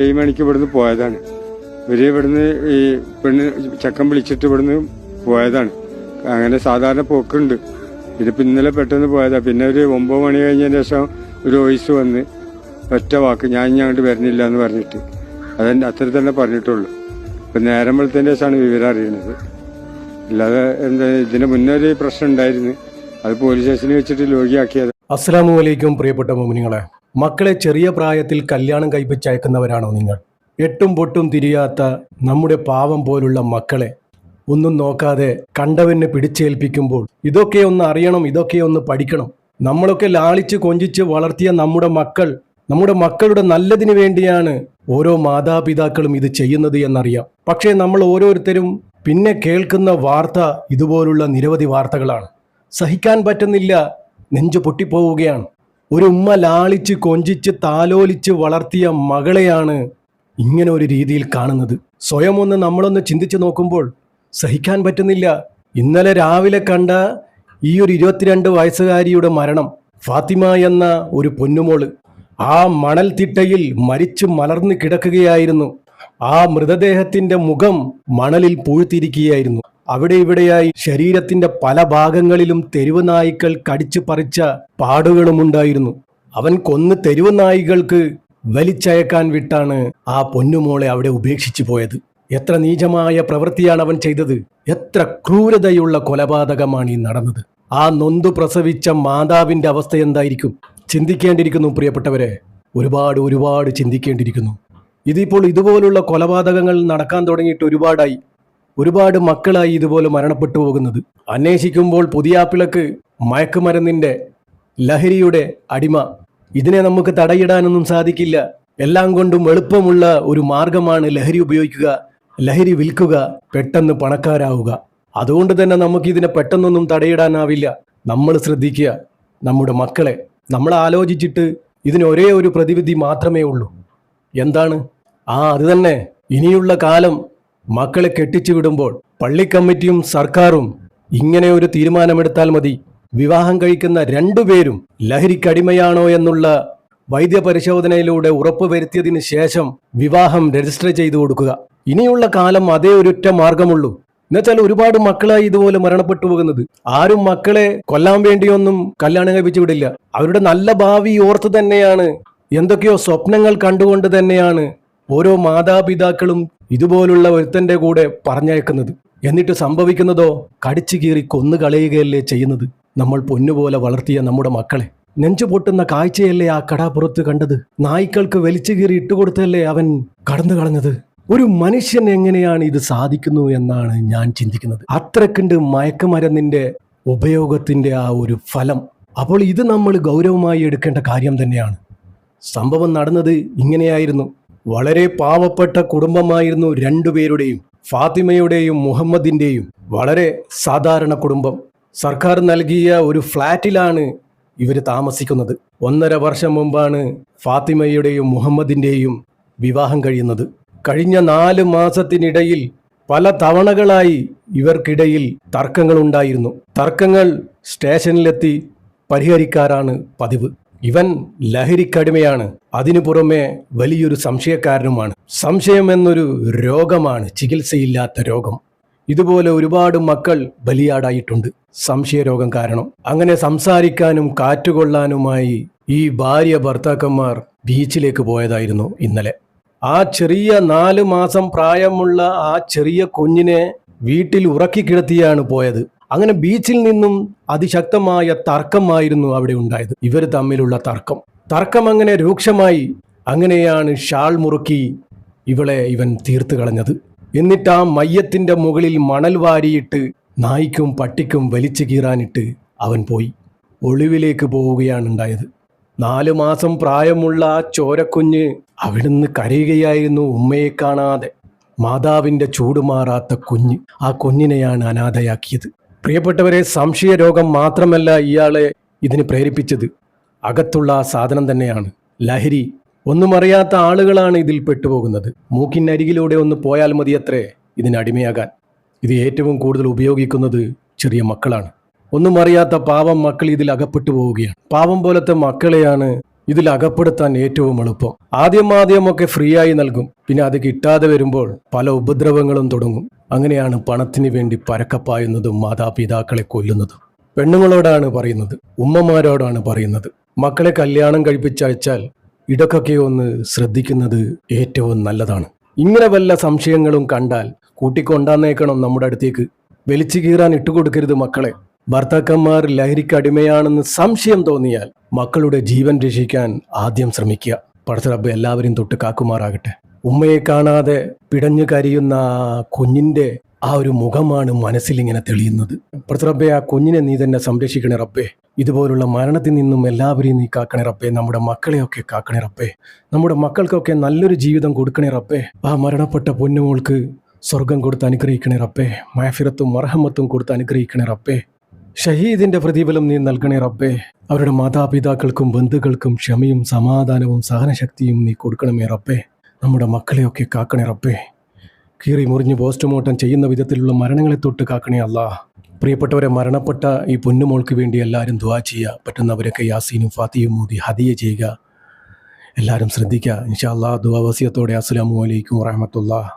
7 മണിക്ക് ഇവിടുന്ന് പോയതാണ്. ഇവിടുന്ന് ഈ പെണ്ണ് ചക്കൻ വിളിച്ചിട്ട് ഇവിടുന്ന് പോയതാണ്. അങ്ങനെ സാധാരണ പോക്കുണ്ട്. ഇതിപ്പോൾ ഇന്നലെ പെട്ടെന്ന് പോയതാണ്. പിന്നെ ഒരു 9 മണി കഴിഞ്ഞതിന് ശേഷം ഒരു വോയിസ് വന്ന് ഒറ്റ വാക്ക് ഞാൻ അങ്ങോട്ട് വരുന്നില്ല എന്ന് പറഞ്ഞിട്ട് അത്ര തന്നെ പറഞ്ഞിട്ടുള്ളൂ. ഇപ്പം നേരം വെളുത്തതിൻ്റെ ശേഷമാണ് വിവരം അറിയുന്നത്. അല്ലാതെ എന്താ ഇതിന് മുന്നേ ഒരു പ്രശ്നം ഉണ്ടായിരുന്നു, അത് പോലീസ് സ്റ്റേഷനിൽ വെച്ചിട്ട് ലോഗിയാക്കിയത്. അസ്സലാമു അലൈക്കും പ്രിയപ്പെട്ട മുഅ്മിനീങ്ങളെ. മക്കളെ ചെറിയ പ്രായത്തിൽ കല്യാണം കഴിപ്പിച്ചയക്കുന്നവരാണോ നിങ്ങൾ? എട്ടും പൊട്ടും തിരിയാത്ത നമ്മുടെ പാവം പോലുള്ള മക്കളെ ഒന്നും നോക്കാതെ കണ്ടവനെ പിടിച്ചേൽപ്പിക്കുമ്പോൾ ഇതൊക്കെ ഒന്ന് അറിയണം, ഇതൊക്കെ ഒന്ന് പഠിക്കണം. നമ്മളൊക്കെ ലാളിച്ച് കൊഞ്ചിച്ച് വളർത്തിയ നമ്മുടെ മക്കളുടെ നല്ലതിന് വേണ്ടിയാണ് ഓരോ മാതാപിതാക്കളും ഇത് ചെയ്യുന്നത് എന്നറിയാം. പക്ഷേ നമ്മൾ ഓരോരുത്തരും പിന്നെ കേൾക്കുന്ന വാർത്ത ഇതുപോലുള്ള നിരവധി വാർത്തകളാണ്. സഹിക്കാൻ പറ്റുന്നില്ല, നെഞ്ചു പൊട്ടിപ്പോവുകയാണ്. ഒരു ഉമ്മ ലാളിച്ച് കൊഞ്ചിച്ച് താലോലിച്ച് വളർത്തിയ മകളെയാണ് ഇങ്ങനെ ഒരു രീതിയിൽ കാണുന്നത്. സ്വയം ഒന്ന് നമ്മളൊന്ന് ചിന്തിച്ചു നോക്കുമ്പോൾ സഹിക്കാൻ പറ്റുന്നില്ല. ഇന്നലെ രാവിലെ കണ്ട ഈ ഒരു 22 വയസ്സുകാരിയുടെ മരണം, ഫാത്തിമ എന്ന ഒരു പൊന്നുമോള് ആ മണൽ തിട്ടയിൽ മരിച്ചു മലർന്നു കിടക്കുകയായിരുന്നു. ആ മൃതദേഹത്തിന്റെ മുഖം മണലിൽ പൂഴ്ത്തിയിരിക്കുകയായിരുന്നു. അവിടെ ഇവിടെയായി ശരീരത്തിന്റെ പല ഭാഗങ്ങളിലും തെരുവ് നായ്ക്കൾ കടിച്ചു പറിച്ച പാടുകളുമുണ്ടായിരുന്നു. അവൻ കൊന്ന് തെരുവ് നായ്ക്കൾക്ക് വലിച്ചയക്കാൻ വിട്ടാണ് ആ പൊന്നുമോളെ അവിടെ ഉപേക്ഷിച്ചു പോയത്. എത്ര നീചമായ പ്രവൃത്തിയാണ് അവൻ ചെയ്തത്! എത്ര ക്രൂരതയുള്ള കൊലപാതകമാണ് ഈ നടന്നത്! ആ നൊന്തു പ്രസവിച്ച മാതാവിന്റെ അവസ്ഥ എന്തായിരിക്കും? ചിന്തിക്കേണ്ടിയിരിക്കുന്നു പ്രിയപ്പെട്ടവരെ, ഒരുപാട് ചിന്തിക്കേണ്ടിയിരിക്കുന്നു. ഇതിപ്പോൾ ഇതുപോലുള്ള കൊലപാതകങ്ങൾ നടക്കാൻ തുടങ്ങിയിട്ട് ഒരുപാട് മക്കളായി ഇതുപോലെ മരണപ്പെട്ടു പോകുന്നത്. അന്വേഷിക്കുമ്പോൾ പുതിയാപ്പിളക്ക് മയക്കുമരുന്നിന്റെ ലഹരിയുടെ അടിമ. ഇതിനെ നമുക്ക് തടയിടാനൊന്നും സാധിക്കില്ല. എല്ലാം കൊണ്ടും എളുപ്പമുള്ള ഒരു മാർഗമാണ് ലഹരി ഉപയോഗിക്കുക, ലഹരി വിൽക്കുക, പെട്ടെന്ന് പണക്കാരാവുക. അതുകൊണ്ട് തന്നെ നമുക്കിതിനെ പെട്ടെന്നൊന്നും തടയിടാനാവില്ല. നമ്മൾ ശ്രദ്ധിക്കുക, നമ്മുടെ മക്കളെ നമ്മൾ ആലോചിച്ചിട്ട് ഇതിന് ഒരേ ഒരു പ്രതിവിധി മാത്രമേ ഉള്ളൂ. എന്താണ്? അത് തന്നെ, ഇനിയുള്ള കാലം മക്കളെ കെട്ടിച്ചു വിടുമ്പോൾ പള്ളി കമ്മിറ്റിയും സർക്കാരും ഇങ്ങനെ ഒരു തീരുമാനമെടുത്താൽ മതി. വിവാഹം കഴിക്കുന്ന 2 പേരും ലഹരിക്കടിമയാണോ എന്നുള്ള വൈദ്യപരിശോധനയിലൂടെ ഉറപ്പുവരുത്തിയതിനു ശേഷം വിവാഹം രജിസ്റ്റർ ചെയ്തു കൊടുക്കുക. ഇനിയുള്ള കാലം അതേ ഒരൊറ്റ മാർഗമുള്ളൂ. എന്നുവെച്ചാൽ ഒരുപാട് മക്കളായി ഇതുപോലെ മരണപ്പെട്ടു പോകുന്നത്. ആരും മക്കളെ കൊല്ലാൻ വേണ്ടിയൊന്നും കല്യാണം കഴിപ്പിച്ചു വിടില്ല. അവരുടെ നല്ല ഭാവി ഓർത്ത് തന്നെയാണ്, എന്തൊക്കെയോ സ്വപ്നങ്ങൾ കണ്ടുകൊണ്ട് തന്നെയാണ് ഓരോ മാതാപിതാക്കളും ഇതുപോലുള്ള ഒരുത്തന്റെ കൂടെ പറഞ്ഞയക്കുന്നത്. എന്നിട്ട് സംഭവിക്കുന്നതോ കടിച്ചു കീറി കൊന്നു കളയുകയല്ലേ ചെയ്യുന്നത്. നമ്മൾ പൊന്നുപോലെ വളർത്തിയ നമ്മുടെ മക്കളെ നെഞ്ചു പൊട്ടുന്ന കാഴ്ചയല്ലേ ആ കടാപ്പുറത്ത് കണ്ടത്. നായ്ക്കൾക്ക് വലിച്ചു കീറി ഇട്ടുകൊടുത്തല്ലേ അവൻ കടന്നു കളഞ്ഞത്. ഒരു മനുഷ്യൻ എങ്ങനെയാണ് ഇത് സാധിക്കുന്നു എന്നാണ് ഞാൻ ചിന്തിക്കുന്നത്. അത്രക്കുണ്ട് മയക്കുമരുന്നിന്റെ ഉപയോഗത്തിന്റെ ആ ഒരു ഫലം. അപ്പോൾ ഇത് നമ്മൾ ഗൗരവമായി എടുക്കേണ്ട കാര്യം തന്നെയാണ്. സംഭവം നടന്നത് ഇങ്ങനെയായിരുന്നു. വളരെ പാവപ്പെട്ട കുടുംബമായിരുന്നു 2 പേരുടെയും, ഫാത്തിമയുടെയും മുഹമ്മദിന്റെയും. വളരെ സാധാരണ കുടുംബം. സർക്കാർ നൽകിയ ഒരു ഫ്ലാറ്റിലാണ് ഇവർ താമസിക്കുന്നത്. 1.5 വർഷം മുമ്പാണ് ഫാത്തിമയുടെയും മുഹമ്മദിന്റെയും വിവാഹം കഴിയുന്നത്. കഴിഞ്ഞ 4 മാസത്തിനിടയിൽ പല തവണകളായി ഇവർക്കിടയിൽ തർക്കങ്ങളുണ്ടായിരുന്നു. തർക്കങ്ങൾ സ്റ്റേഷനിലെത്തി പരിഹരിക്കാറാണ് പതിവ്. ഇവൻ ലഹരിക്കടിമയാണ്, അതിനു പുറമെ വലിയൊരു സംശയക്കാരനുമാണ്. സംശയം എന്നൊരു രോഗമാണ്, ചികിത്സയില്ലാത്ത രോഗം. ഇതുപോലെ ഒരുപാട് മക്കൾ ബലിയാടായിട്ടുണ്ട് സംശയരോഗം കാരണം. അങ്ങനെ സംസാരിക്കാനും കാറ്റുകൊള്ളാനുമായി ഈ ഭാര്യ ഭർത്താക്കന്മാർ ബീച്ചിലേക്ക് പോയതായിരുന്നു ഇന്നലെ. ആ ചെറിയ 4 മാസം പ്രായമുള്ള ആ ചെറിയ കുഞ്ഞിനെ വീട്ടിൽ ഉറക്കി കിടത്തിയാണ് പോയത്. അങ്ങനെ ബീച്ചിൽ നിന്നും അതിശക്തമായ തർക്കമായിരുന്നു അവിടെ ഉണ്ടായത്. ഇവർ തമ്മിലുള്ള തർക്കം അങ്ങനെ രൂക്ഷമായി. അങ്ങനെയാണ് ഷാൾ മുറുക്കി ഇവൻ തീർത്തു കളഞ്ഞത്. എന്നിട്ട് ആ മയ്യത്തിന്റെ മുകളിൽ മണൽ വാരിയിട്ട് നായ്ക്കും പട്ടിക്കും വലിച്ചു കീറാനിട്ട് അവൻ പോയി. ഒളിവിലേക്ക് പോവുകയാണ് ഉണ്ടായത്. 4 മാസം പ്രായമുള്ള ആ ചോരക്കുഞ്ഞ് അവിടുന്ന് കരയുകയായിരുന്നു ഉമ്മയെ കാണാതെ. മാതാവിന്റെ ചൂടുമാറാത്ത കുഞ്ഞ്, ആ കുഞ്ഞിനെയാണ് അനാഥയാക്കിയത്. പ്രിയപ്പെട്ടവരെ, സംശയരോഗം മാത്രമല്ല ഇയാളെ ഇതിന് പ്രേരിപ്പിച്ചത്. അകത്തുള്ള ആ സാധനം തന്നെയാണ് ലഹരി. ഒന്നും അറിയാത്ത ആളുകളാണ് ഇതിൽ പെട്ടുപോകുന്നത്. മൂക്കിനരികിലൂടെ ഒന്ന് പോയാൽ മതിയത്രേ ഇതിനടിമയാകാൻ. ഇത് ഏറ്റവും കൂടുതൽ ഉപയോഗിക്കുന്നത് ചെറിയ മക്കളാണ്. ഒന്നും അറിയാത്ത പാവം മക്കൾ ഇതിൽ അകപ്പെട്ടു പോവുകയാണ്. പാവം പോലത്തെ മക്കളെയാണ് ഇതിൽ അകപ്പെടുത്താൻ ഏറ്റവും എളുപ്പം. ആദ്യമൊക്കെ ഫ്രീ ആയി നൽകും, പിന്നെ അത് കിട്ടാതെ വരുമ്പോൾ പല ഉപദ്രവങ്ങളും തുടങ്ങും. അങ്ങനെയാണ് പണത്തിന് വേണ്ടി പരക്കപ്പായുന്നതും മാതാപിതാക്കളെ കൊല്ലുന്നതും. പെണ്ണുങ്ങളോടാണ് പറയുന്നത്, ഉമ്മമാരോടാണ് പറയുന്നത്, മക്കളെ കല്യാണം കഴിപ്പിച്ചയച്ചാൽ ഇടക്കൊക്കെ ഒന്ന് ശ്രദ്ധിക്കുന്നത് ഏറ്റവും നല്ലതാണ്. ഇങ്ങനെ വല്ല സംശയങ്ങളും കണ്ടാൽ കൂട്ടിക്കൊണ്ടാന്നേക്കണം നമ്മുടെ അടുത്തേക്ക്. വലിച്ചു കീറാൻ ഇട്ടുകൊടുക്കരുത് മക്കളെ. ഭർത്താക്കന്മാർ ലഹരിക്ക് അടിമയാണെന്ന് സംശയം തോന്നിയാൽ മക്കളുടെ ജീവൻ രക്ഷിക്കാൻ ആദ്യം ശ്രമിക്കുക. പടച്ച റബ്ബ് എല്ലാവരെയും തൊട്ട് കാക്കുമാറാകട്ടെ. ഉമ്മയെ കാണാതെ പിടഞ്ഞു കരയുന്ന കുഞ്ഞിന്റെ ആ ഒരു മുഖമാണ് മനസ്സിൽ ഇങ്ങനെ തെളിയുന്നത്. പടച്ച റബ്ബേ, ആ കുഞ്ഞിനെ നീ തന്നെ സംരക്ഷിക്കണേ റബ്ബേ. ഇതുപോലുള്ള മരണത്തിൽ നിന്നും എല്ലാവരെയും നീ കാക്കണേ റബ്ബേ. നമ്മുടെ മക്കളെയൊക്കെ കാക്കണേ റബ്ബേ. നമ്മുടെ മക്കൾക്കൊക്കെ നല്ലൊരു ജീവിതം കൊടുക്കണേ റബ്ബേ. ആ മരണപ്പെട്ട പൊന്നുമോൾക്ക് സ്വർഗം കൊടുത്ത് അനുഗ്രഹിക്കണേ റബ്ബേ. മഗ്ഫിറത്തും മർഹമത്തും കൊടുത്ത് അനുഗ്രഹിക്കണേ റബ്ബേ. ഷഹീദിന്റെ പ്രതിഫലം നീ നൽകണേ റബ്ബേ. അവരുടെ മാതാപിതാക്കൾക്കും ബന്ധുക്കൾക്കും ക്ഷമയും സമാധാനവും സഹനശക്തിയും നീ കൊടുക്കണമേ റബ്ബേ. നമ്മുടെ മക്കളെയൊക്കെ കാക്കണേ റബ്ബേ. കീറി മുറിഞ്ഞ് പോസ്റ്റ്മോർട്ടം ചെയ്യുന്ന വിധത്തിലുള്ള മരണങ്ങളെ തൊട്ട് കാക്കണേ അല്ലാ. പ്രിയപ്പെട്ടവരെ, മരണപ്പെട്ട ഈ പൊന്നുമോൾക്ക് വേണ്ടി എല്ലാവരും ദുആ ചെയ്യുക. പറ്റുന്നവരൊക്കെ യാസീനും ഫാത്തിയും മോദി ഹദിയ ചെയ്യുക. എല്ലാവരും ശ്രദ്ധിക്കുക. ഇൻഷാ അല്ലാ. ദുആ വസിയത്തോടെ അസ്സലാമു അലൈക്കും വറഹ്മത്തുള്ളാഹി.